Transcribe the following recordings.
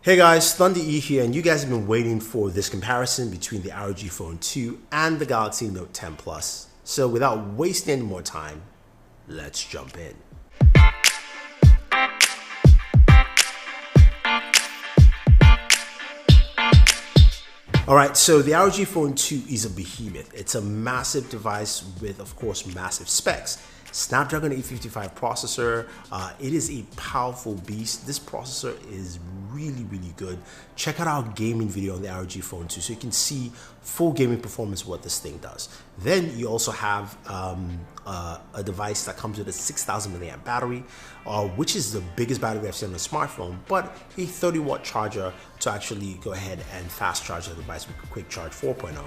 Hey guys, Thunder E here, and you guys have been waiting for this comparison between the ROG Phone 2 and the Galaxy Note 10 Plus. So without wasting any more time, let's jump in. Alright, so the ROG Phone 2 is a behemoth. It's a massive device with, of course, massive specs. Snapdragon 855 processor. It is a powerful beast. This processor is really good. Check out our gaming video on the ROG Phone 2 so you can see full gaming performance, what this thing does. Then you also have a device that comes with a 6,000 milliamp battery, which is the biggest battery I've seen on a smartphone, but a 30-watt charger to actually go ahead and fast charge the device with Quick Charge 4.0.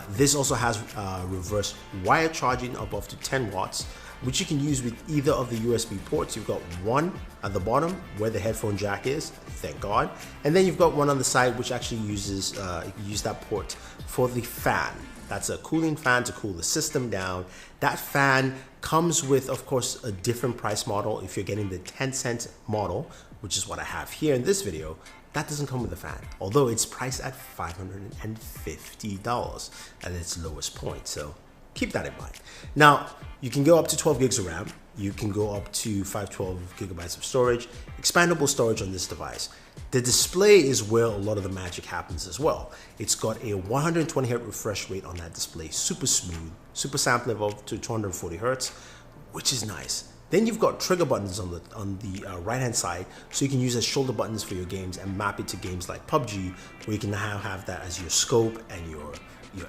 This also has reverse wire charging up to 10 watts, which you can use with either of the USB ports. You've got one at the bottom where the headphone jack is, thank God, and then you've got one on the side which actually uses you can use that port for the fan. That's a cooling fan to cool the system down. That fan comes with, of course, a different price model. If you're getting the 10-cent model, which is what I have here in this video, that doesn't come with a fan, although it's priced at $550 at its lowest point. So keep that in mind. Now, you can go up to 12 gigs of RAM. You can go up to 512 gigabytes of storage, expandable storage on this device. The display is where a lot of the magic happens as well. It's got a 120 Hz refresh rate on that display, super smooth, super sample level to 240 Hz, which is nice. Then you've got trigger buttons on the right hand side, so you can use as shoulder buttons for your games and map it to games like PUBG, where you can now have that as your scope and your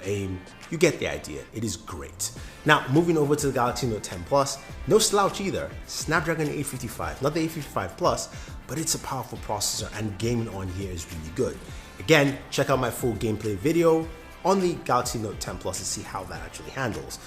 aim. You get the idea. It is great. Now, moving over to the Galaxy Note 10 Plus, no slouch either. Snapdragon 855, not the 855 Plus, but it's a powerful processor, and gaming on here is really good. Again, check out my full gameplay video on the Galaxy Note 10 Plus to see how that actually handles.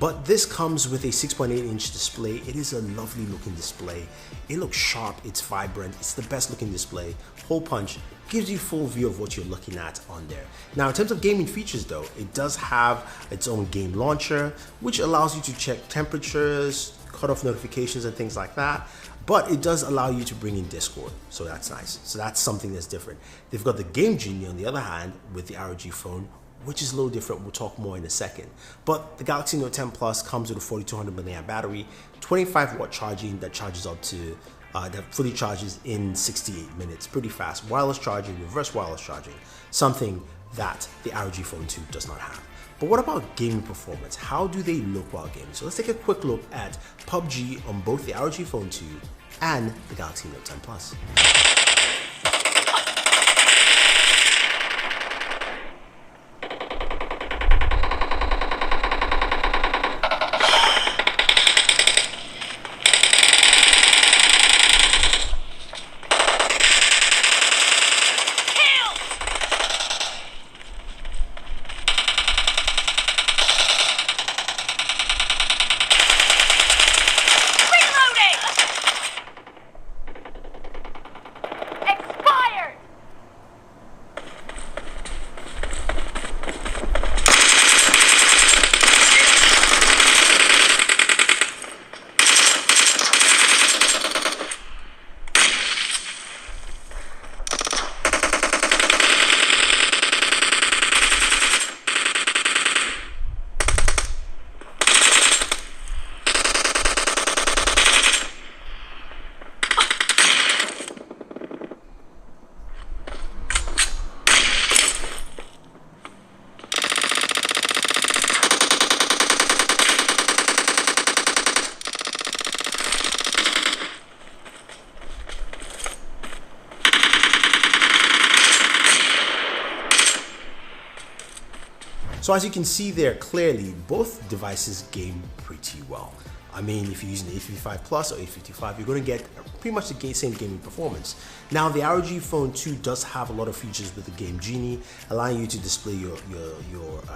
But this comes with a 6.8-inch display. It is a lovely looking display. It looks sharp, it's vibrant, it's the best looking display. Hole punch gives you full view of what you're looking at on there. Now, in terms of gaming features though, it does have its own game launcher, which allows you to check temperatures, cut off notifications and things like that. But it does allow you to bring in Discord, so that's nice. So that's something that's different. They've got the Game Genie on the other hand with the ROG Phone, which is a little different. We'll talk more in a second. But the Galaxy Note 10 Plus comes with a 4200 milliamp battery, 25-watt charging that charges up to, that fully charges in 68 minutes, pretty fast. Wireless charging, reverse wireless charging, something that the ROG Phone 2 does not have. But what about gaming performance? How do they look while gaming? So let's take a quick look at PUBG on both the ROG Phone 2 and the Galaxy Note 10 Plus. So as you can see there clearly, both devices game pretty well. I mean, if you're using the 855 Plus or 855, you're going to get pretty much the same gaming performance. Now, the ROG Phone 2 does have a lot of features with the Game Genie, allowing you to display your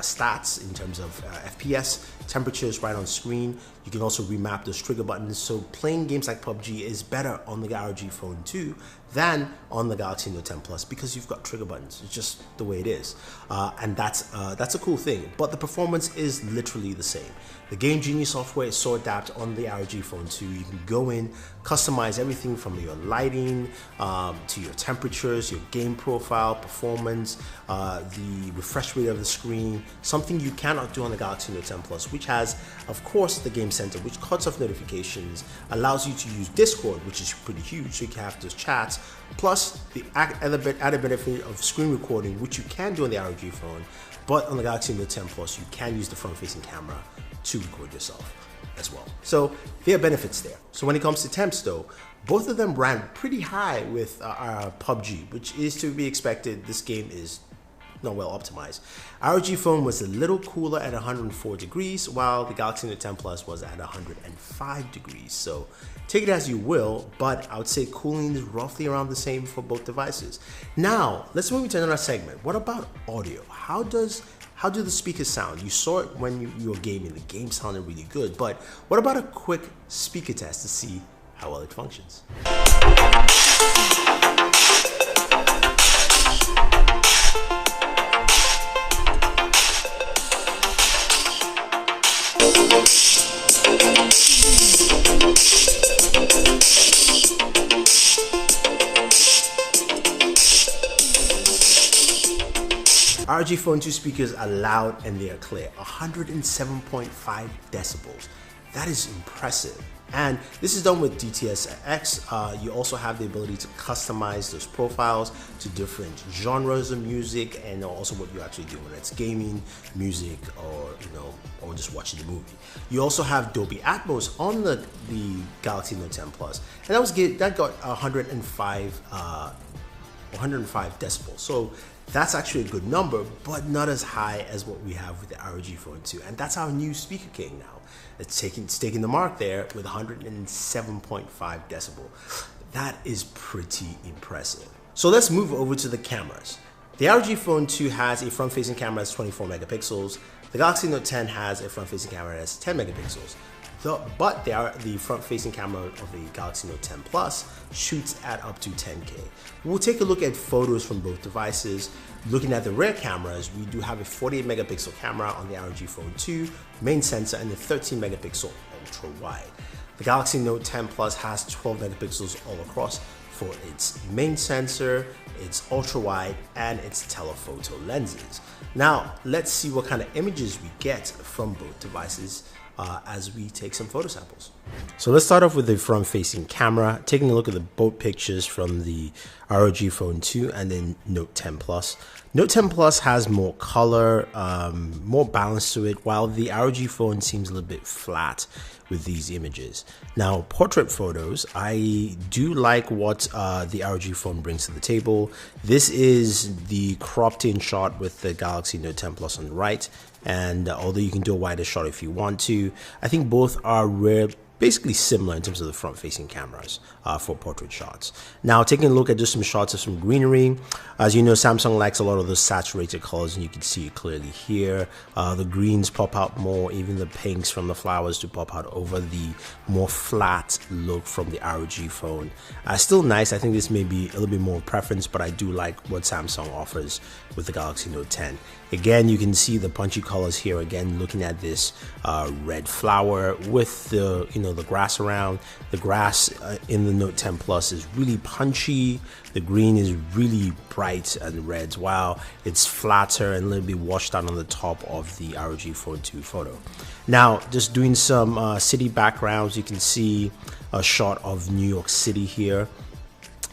stats in terms of FPS, temperatures right on screen. You can also remap those trigger buttons, so playing games like PUBG is better on the ROG Phone 2 than on the Galaxy Note 10 Plus because you've got trigger buttons. It's just the way it is. And that's a cool thing. But the performance is literally the same. The Game Genie software is so adapted on the ROG Phone 2. You can go in, customize everything from your lighting to your temperatures, your game profile, performance, the refresh rate of the screen, something you cannot do on the Galaxy Note 10 Plus, which has, of course, the Game Center, which cuts off notifications, allows you to use Discord, which is pretty huge, so you can have those chats, plus the added benefit of screen recording, which you can do on the ROG Phone, but on the Galaxy Note 10 Plus, you can use the front-facing camera to record yourself as well. So there are benefits there. So when it comes to temps though, both of them ran pretty high with PUBG, which is to be expected. This game is not well optimized. ROG Phone was a little cooler at 104 degrees, while the Galaxy Note 10 Plus was at 105 degrees. So take it as you will, but I would say cooling is roughly around the same for both devices. Now, let's move into another segment. What about audio? How do the speakers sound? You saw it when you were gaming. The game sounded really good, but what about a quick speaker test to see how well it functions? ROG Phone 2 speakers are loud and they are clear, 107.5 decibels. That is impressive. And this is done with DTS-X. You also have the ability to customize those profiles to different genres of music and also what you actually do, whether it's gaming, music, or just watching the movie. You also have Dolby Atmos on the Galaxy Note 10 Plus, and that got 105 decibels. So that's actually a good number, but not as high as what we have with the ROG Phone 2. And that's our new Speaker King now. It's taking the mark there with 107.5 decibel. That is pretty impressive. So let's move over to the cameras. The ROG Phone 2 has a front-facing camera that's 24 megapixels. The Galaxy Note 10 has a front-facing camera that's 10 megapixels. But the front-facing camera of the Galaxy Note 10 Plus shoots at up to 10K. We'll take a look at photos from both devices. Looking at the rear cameras, we do have a 48 megapixel camera on the ROG Phone 2, main sensor, and a 13 megapixel ultra wide. The Galaxy Note 10 Plus has 12 megapixels all across for its main sensor, its ultra wide, and its telephoto lenses. Now, let's see what kind of images we get from both devices as we take some photo samples. So let's start off with the front-facing camera, taking a look at the both pictures from the ROG Phone 2 and then Note 10 Plus. Note 10 Plus has more color, more balance to it, while the ROG Phone seems a little bit flat with these images. Now, portrait photos, I do like what the ROG Phone brings to the table. This is the cropped-in shot with the Galaxy Note 10 Plus on the right, and although you can do a wider shot if you want to, I think both are basically similar in terms of the front-facing cameras for portrait shots. Now, taking a look at just some shots of some greenery. As you know, Samsung likes a lot of those saturated colors, and you can see it clearly here. The greens pop out more, even the pinks from the flowers to pop out over the more flat look from the ROG Phone. Still nice. I think this may be a little bit more preference, but I do like what Samsung offers with the Galaxy Note 10. Again, you can see the punchy colors here. Again, looking at this red flower with the the grass around. The grass in the Note 10 Plus is really punchy. The green is really bright and red, while it's flatter and a little bit washed out on the top of the ROG Phone 2 photo. Now, just doing some city backgrounds, you can see a shot of New York City here,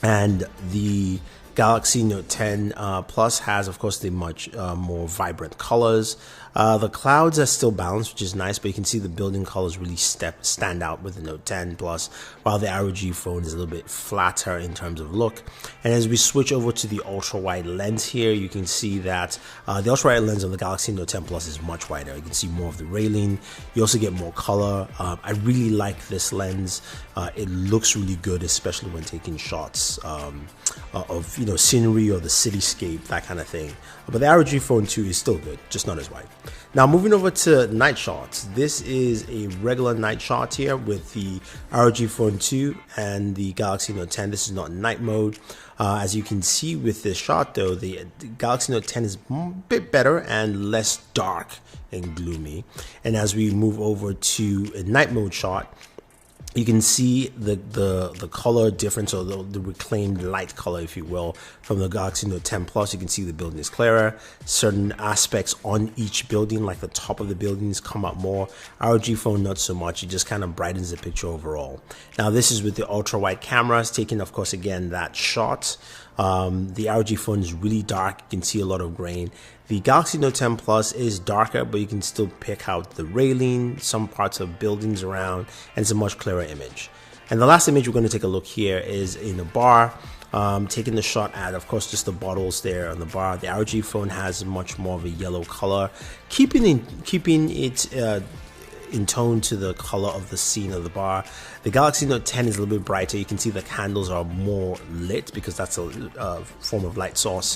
and the Galaxy Note 10 Plus has, of course, the much more vibrant colors. The clouds are still balanced, which is nice, but you can see the building colors really stand out with the Note 10 Plus, while the ROG Phone is a little bit flatter in terms of look. And as we switch over to the ultra-wide lens here, you can see that the ultra-wide lens of the Galaxy Note 10 Plus is much wider. You can see more of the railing. You also get more color. I really like this lens. It looks really good, especially when taking shots of scenery or the cityscape, that kind of thing. But the ROG Phone 2 is still good, just not as wide. Now moving over to night shots. This is a regular night shot here with the ROG Phone 2 and the Galaxy Note 10. This is not night mode. As you can see with this shot though, the Galaxy Note 10 is a bit better and less dark and gloomy. And as we move over to a night mode shot, you can see the color difference, or the reclaimed light color, if you will, from the Galaxy Note 10 Plus. You can see the building is clearer. Certain aspects on each building, like the top of the buildings, come up more. ROG Phone, not so much. It just kind of brightens the picture overall. Now, this is with the ultra wide cameras, taking, of course, again, that shot. The ROG Phone is really dark. You can see a lot of grain. The Galaxy Note 10 Plus is darker, but you can still pick out the railing, some parts of buildings around, and it's a much clearer image. And the last image we're going to take a look here is in a bar, taking the shot at, of course, just the bottles there on the bar. The ROG Phone has much more of a yellow color, keeping it in tone to the color of the scene of the bar. The Galaxy Note 10 is a little bit brighter. You can see the candles are more lit because that's a form of light source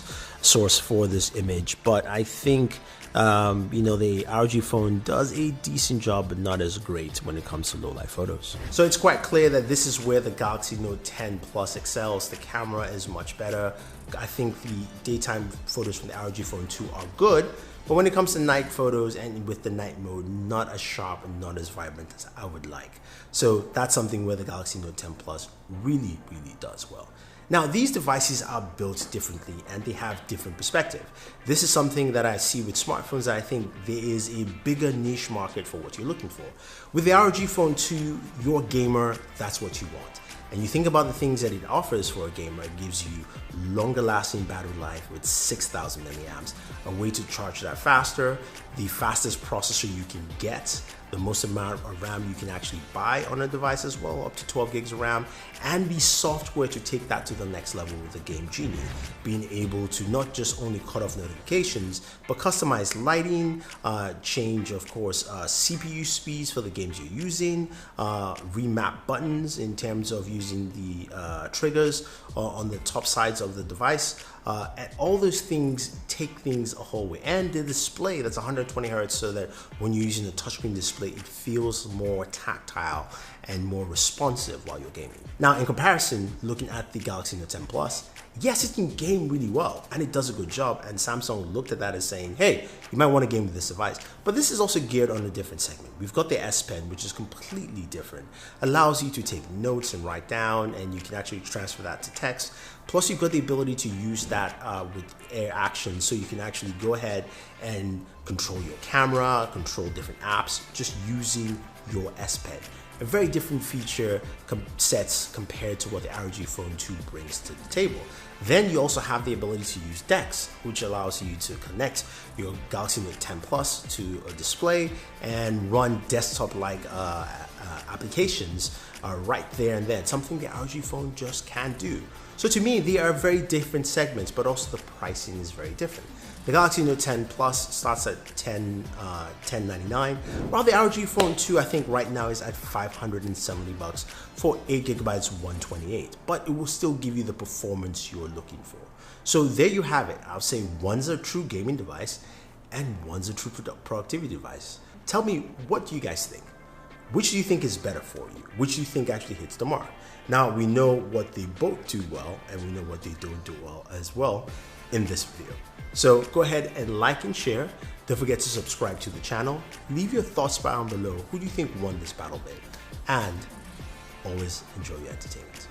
for this image. But I think the ROG Phone does a decent job, but not as great when it comes to low light photos. So it's quite clear that this is where the Galaxy Note 10 Plus excels. The camera is much better. I think the daytime photos from the ROG Phone 2 are good, but when it comes to night photos and with the night mode, not as sharp and not as vibrant as I would like. So that's something where the Galaxy Note 10 Plus really, really does well. Now, these devices are built differently and they have different perspective. This is something that I see with smartphones that I think there is a bigger niche market for what you're looking for. With the ROG Phone 2, you're a gamer, that's what you want. And you think about the things that it offers for a gamer. It gives you longer lasting battery life with 6,000 milliamps, a way to charge that faster, the fastest processor you can get, the most amount of RAM you can actually buy on a device as well, up to 12 gigs of RAM, and the software to take that to the next level with the Game Genie, being able to not just only cut off notifications, but customize lighting, change, of course, CPU speeds for the games you're using, remap buttons in terms of using the triggers on the top sides of the device. And all those things take things a whole way. And the display that's 120 Hz, so that when you're using a touchscreen display, it feels more tactile and more responsive while you're gaming. Now, in comparison, looking at the Galaxy Note 10 Plus, yes, it can game really well and it does a good job. And Samsung looked at that as saying, hey, you might want to game with this device. But this is also geared on a different segment. We've got the S Pen, which is completely different. Allows you to take notes and write down, and you can actually transfer that to text. Plus, you've got the ability to use that with Air Action, so you can actually go ahead and control your camera, control different apps, just using your S Pen. A very different feature sets compared to what the ROG Phone 2 brings to the table. Then you also have the ability to use DeX, which allows you to connect your Galaxy Note 10 Plus to a display and run desktop-like applications right there and then, something the ROG Phone just can't do. So to me, they are very different segments, but also the pricing is very different. The Galaxy Note 10 Plus starts at $1099, while the ROG Phone 2 I think right now is at $570 for 8 gigabytes 128, but it will still give you the performance you're looking for. So there you have it. I'll say one's a true gaming device and one's a true productivity device. Tell me, what do you guys think? Which do you think is better for you? Which do you think actually hits the mark? Now, we know what they both do well, and we know what they don't do well as well in this video. So go ahead and like and share. Don't forget to subscribe to the channel. Leave your thoughts down below. Who do you think won this battle bit? And always enjoy your entertainment.